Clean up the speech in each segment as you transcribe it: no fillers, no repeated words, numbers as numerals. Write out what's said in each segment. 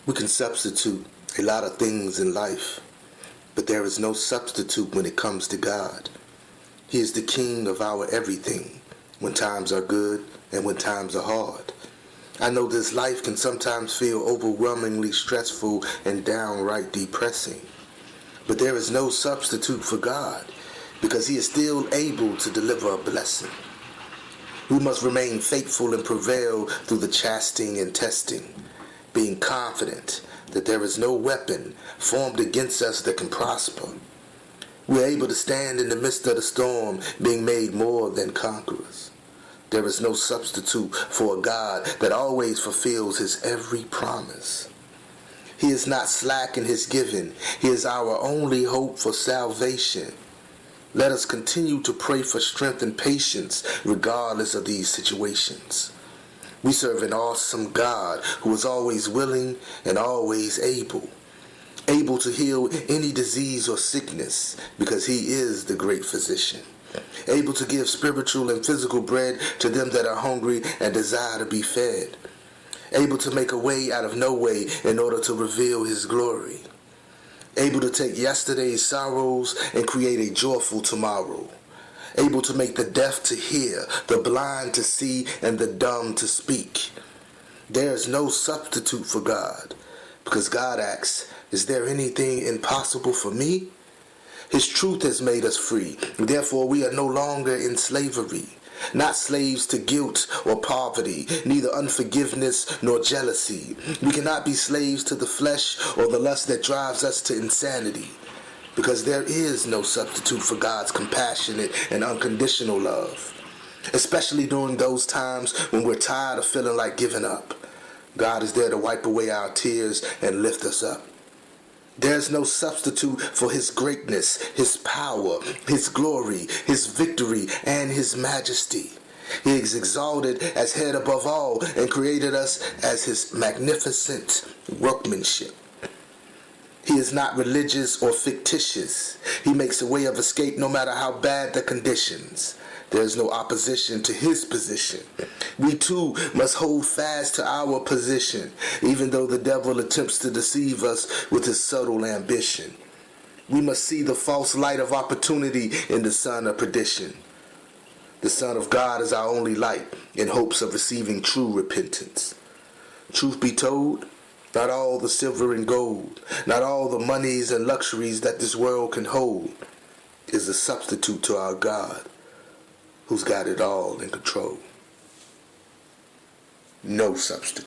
We can substitute a lot of things in life, but there is no substitute when it comes to God. He is the king of our everything, when times are good and when times are hard. I know this life can sometimes feel overwhelmingly stressful and downright depressing, but there is no substitute for God because He is still able to deliver a blessing. We must remain faithful and prevail through the chastening and testing, being confident that there is no weapon formed against us that can prosper. We are able to stand in the midst of the storm, being made more than conquerors. There is no substitute for a God that always fulfills His every promise. He is not slack in His giving. He is our only hope for salvation. Let us continue to pray for strength and patience regardless of these situations. We serve an awesome God who is always willing and always able to heal any disease or sickness because He is the great physician, able to give spiritual and physical bread to them that are hungry and desire to be fed, able to make a way out of no way in order to reveal His glory, able to take yesterday's sorrows and create a joyful tomorrow, able to make the deaf to hear, the blind to see, and the dumb to speak. There is no substitute for God, because God asks, is there anything impossible for me? His truth has made us free. Therefore, we are no longer in slavery, not slaves to guilt or poverty, neither unforgiveness nor jealousy. We cannot be slaves to the flesh or the lust that drives us to insanity, because there is no substitute for God's compassionate and unconditional love, especially during those times when we're tired of feeling like giving up. God is there to wipe away our tears and lift us up. There's no substitute for His greatness, His power, His glory, His victory, and His majesty. He is exalted as head above all and created us as His magnificent workmanship. He is not religious or fictitious. He makes a way of escape no matter how bad the conditions. There is no opposition to His position. We too must hold fast to our position, even though the devil attempts to deceive us with his subtle ambition. We must see the false light of opportunity in the son of perdition. The Son of God is our only light in hopes of receiving true repentance. Truth be told, not all the silver and gold, not all the monies and luxuries that this world can hold is a substitute to our God, who's got it all in control. No substitute.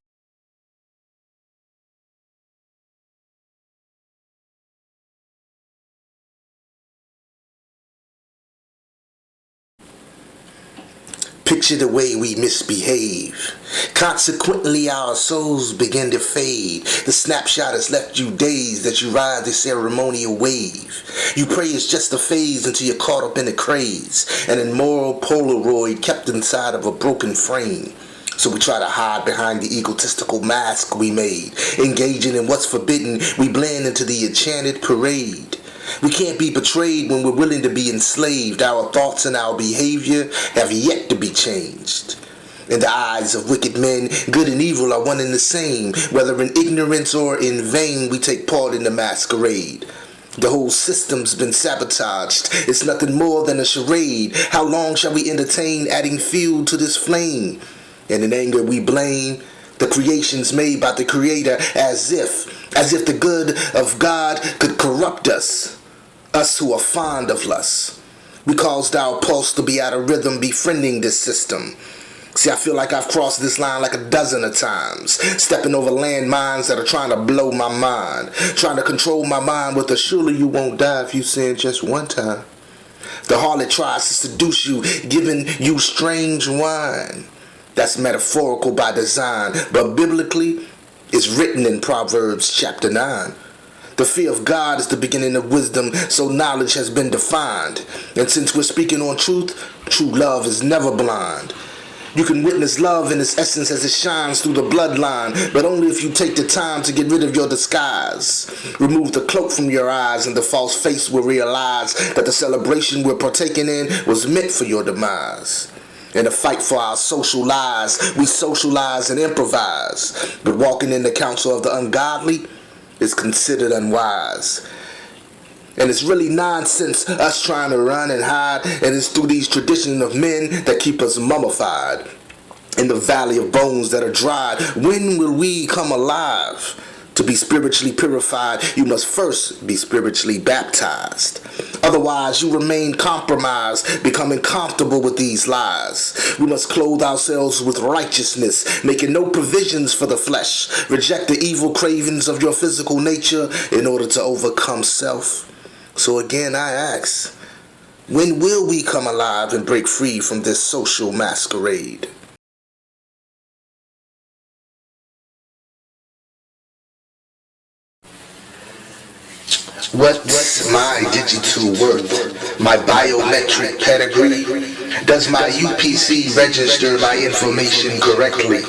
Picture the way we misbehave. Consequently, our souls begin to fade. The snapshot has left you dazed as you ride the ceremonial wave. You pray it's just a phase until you're caught up in a craze, an immoral Polaroid kept inside of a broken frame. So we try to hide behind the egotistical mask we made. Engaging in what's forbidden, we blend into the enchanted parade. We can't be betrayed when we're willing to be enslaved. Our thoughts and our behavior have yet to be changed. In the eyes of wicked men, good and evil are one and the same. Whether in ignorance or in vain, we take part in the masquerade. The whole system's been sabotaged. It's nothing more than a charade. How long shall we entertain adding fuel to this flame? And in anger we blame the creations made by the Creator as if the good of God could corrupt us who are fond of lust. We caused our pulse to be out of rhythm, befriending this system. See, I feel like I've crossed this line like a dozen of times, stepping over landmines that are trying to blow my mind, trying to control my mind with a surely you won't die if you sin just one time. The harlot tries to seduce you, giving you strange wine. That's metaphorical by design, but biblically, it's written in Proverbs chapter 9. The fear of God is the beginning of wisdom, so knowledge has been defined. And since we're speaking on truth, true love is never blind. You can witness love in its essence as it shines through the bloodline, but only if you take the time to get rid of your disguise. Remove the cloak from your eyes and the false face will realize that the celebration we're partaking in was meant for your demise. In the fight for our social lives, we socialize and improvise. But walking in the counsel of the ungodly is considered unwise. And it's really nonsense us trying to run and hide, and it's through these traditions of men that keep us mummified in the valley of bones that are dried. When will we come alive? To be spiritually purified, you must first be spiritually baptized. Otherwise, you remain compromised, becoming comfortable with these lies. We must clothe ourselves with righteousness, making no provisions for the flesh. Reject the evil cravings of your physical nature in order to overcome self. So again, I ask, when will we come alive and break free from this social masquerade? What's my digital worth? My biometric pedigree? Does my UPC register my information correctly?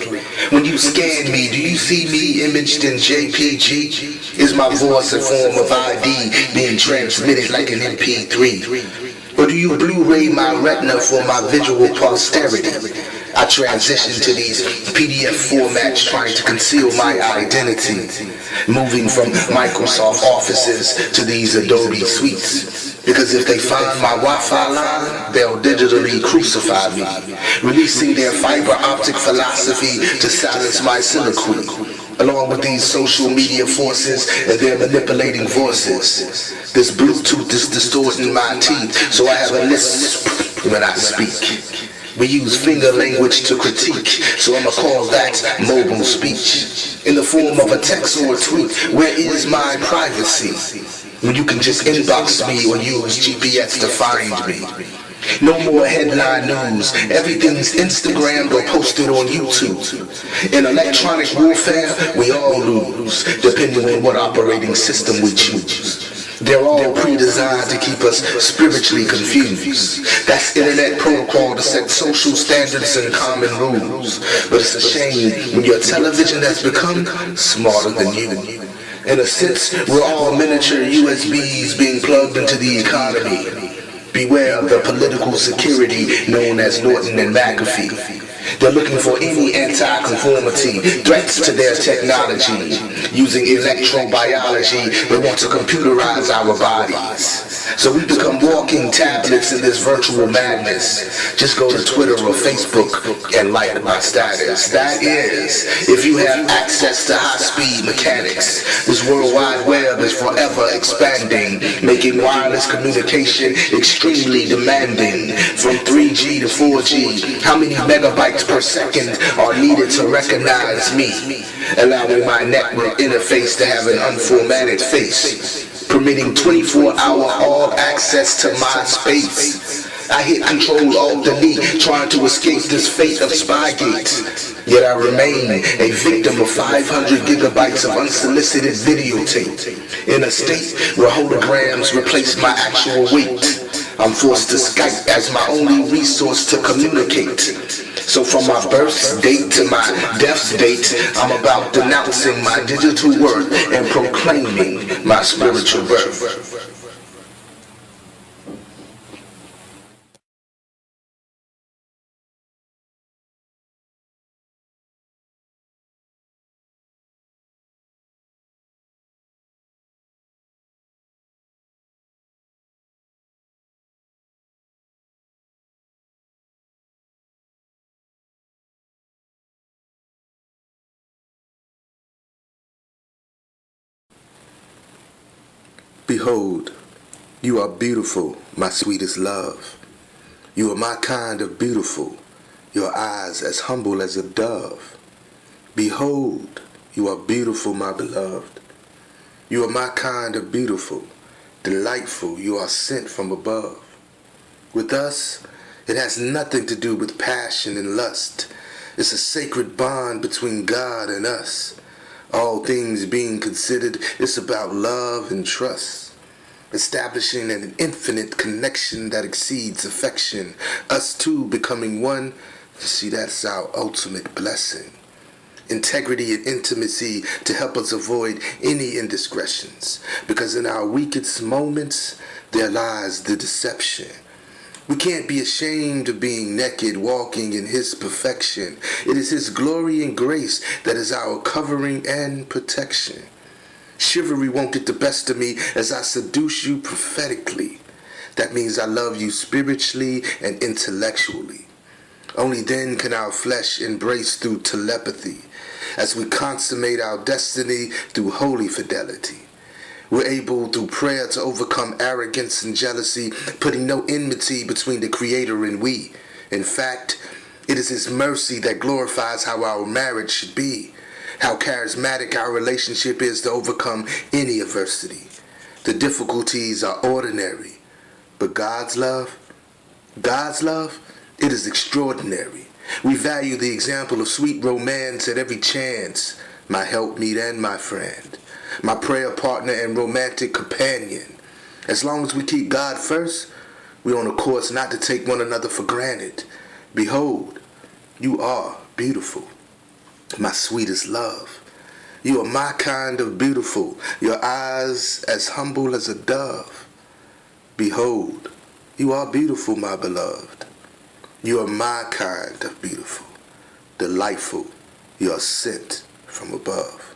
When you scan me, do you see me imaged in JPG? Is my voice a form of ID being transmitted like an MP3? Or do you Blu-ray my retina for my visual posterity? I transition to these PDF formats trying to conceal my identity, moving from Microsoft Offices to these Adobe suites. Because if they find my Wi-Fi line, they'll digitally crucify me, releasing their fiber optic philosophy to silence my soliloquy, along with these social media forces and their manipulating voices. This Bluetooth is distorting my teeth, so I have a lisp when I speak. We use finger language to critique, so I'ma call that mobile speech. In the form of a text or a tweet, where is my privacy? When you can just inbox me or use GPS to find me. No more headline news, everything's Instagrammed or posted on YouTube. In electronic warfare, we all lose, depending on what operating system we choose. They're all pre-designed to keep us spiritually confused. That's internet protocol to set social standards and common rules. But it's a shame when your television has become smarter than you. In a sense, we're all miniature USBs being plugged into the economy. Beware of the political security known as Norton and McAfee. They're looking for any anti-conformity, threats to their technology. Using electrobiology, they want to computerize our bodies. So we become walking tablets in this virtual madness. Just go to Twitter or Facebook and like my status. That is, if you have access to high-speed mechanics. This World Wide Web is forever expanding, making wireless communication extremely demanding. From 3G to 4G, how many megabytes per second are needed to recognize me, allowing my network interface to have an unformatted face, permitting 24-hour all access to my space. I hit Control-Alt-Delete trying to escape this fate of Spygate, yet I remain a victim of 500 gigabytes of unsolicited videotape, in a state where holograms replace my actual weight. I'm forced to Skype as my only resource to communicate. So from my birth date to my death date, I'm about denouncing my digital worth and proclaiming my spiritual birth. Behold, you are beautiful, my sweetest love. You are my kind of beautiful, your eyes as humble as a dove. Behold, you are beautiful, my beloved. You are my kind of beautiful, delightful, you are sent from above. With us, it has nothing to do with passion and lust. It's a sacred bond between God and us. All things being considered, it's about love and trust, establishing an infinite connection that exceeds affection, us two becoming one. See, that's our ultimate blessing. Integrity and intimacy to help us avoid any indiscretions, because in our weakest moments, there lies the deception. We can't be ashamed of being naked, walking in His perfection. It is His glory and grace that is our covering and protection. Chivalry won't get the best of me as I seduce you prophetically. That means I love you spiritually and intellectually. Only then can our flesh embrace through telepathy, as we consummate our destiny through holy fidelity. We're able through prayer to overcome arrogance and jealousy, putting no enmity between the Creator and we. In fact, it is His mercy that glorifies how our marriage should be, how charismatic our relationship is to overcome any adversity. The difficulties are ordinary, but God's love, it is extraordinary. We value the example of sweet romance at every chance, my helpmeet and my friend, my prayer partner and romantic companion. As long as we keep God first, we're on a course not to take one another for granted. Behold, you are beautiful, my sweetest love. You are my kind of beautiful, your eyes as humble as a dove. Behold, you are beautiful, my beloved. You are my kind of beautiful, delightful, you are sent from above.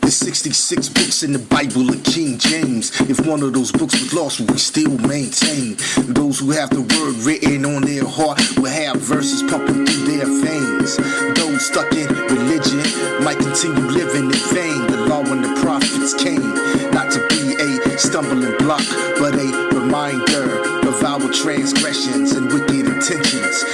There's 66 books in the Bible of King James. If one of those books was lost, would we still maintain? Those who have the word written on their heart will have verses pumping through their veins. Those stuck in religion might continue living in vain. The law and the prophets came not to be a stumbling block, but a reminder of our transgressions and wicked intentions.